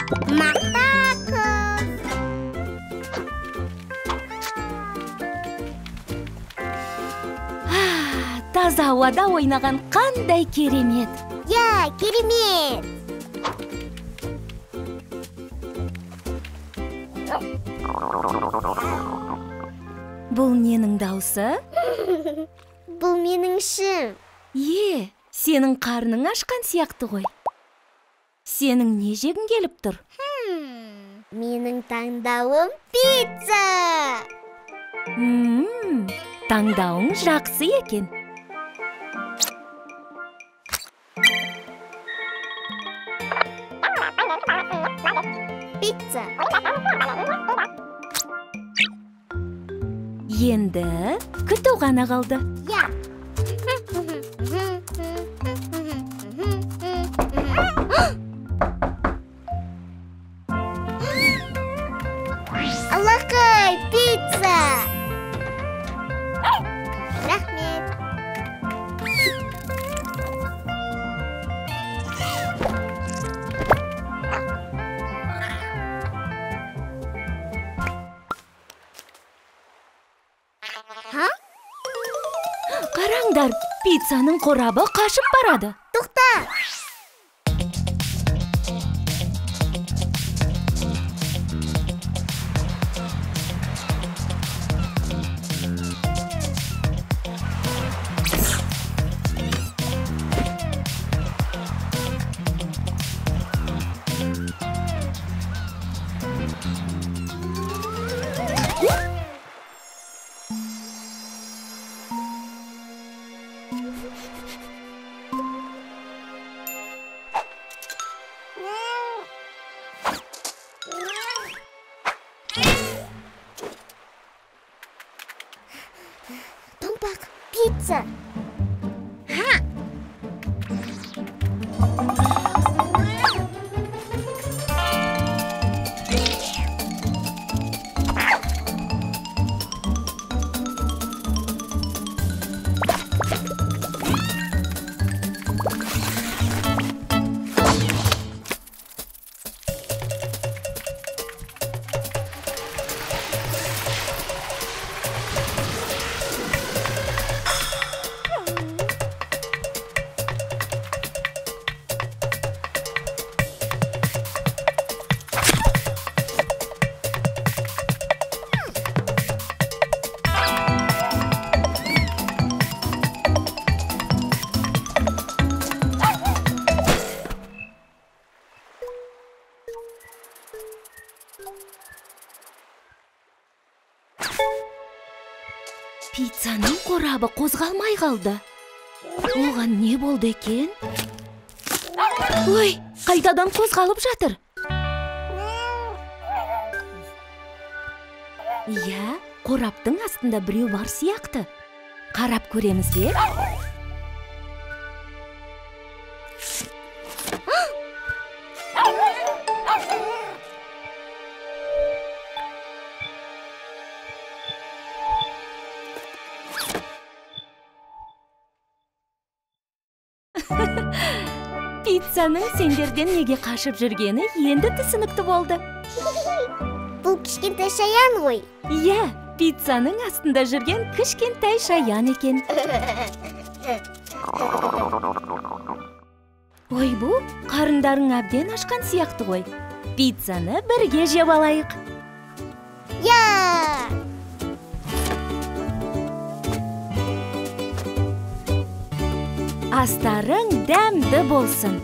Мақта қыз. Таза ауада ойнаған қандай керемет. Я, керемет. Бұл ненің даусы? Бұл менің ішім. Сенің қарның ашқан сияқты ғой. Сенің не жегің келіп тұр? Менің таңдауым пицца. Таңдауың жақсы екен. Пицца. Енді күту ғана қалды. Я. Алақай, пицца. Рахмет. Қараңдар, пиццаның қорабы қашып барады. Тоқта. Томпақ, пицца. Пиццаның қорабы қозғалмай қалды. Оған не болды екен? Ой, қайтадан қозғалып жатыр. Иә, қораптың астында біреу бар сияқты. Қарап көреміз бе? Пиццаның сендерден неге қашып жүргені енді түсінікті болды. Бұл кішкентай шаян ғой. Иә, пиццаның астында жүрген кішкентай шаян екен. Ой, бұл қарындарың әбден ашқан сияқты ғой. Пиццаны бірге жеп алайық. Я! Астарың дәмді болсын.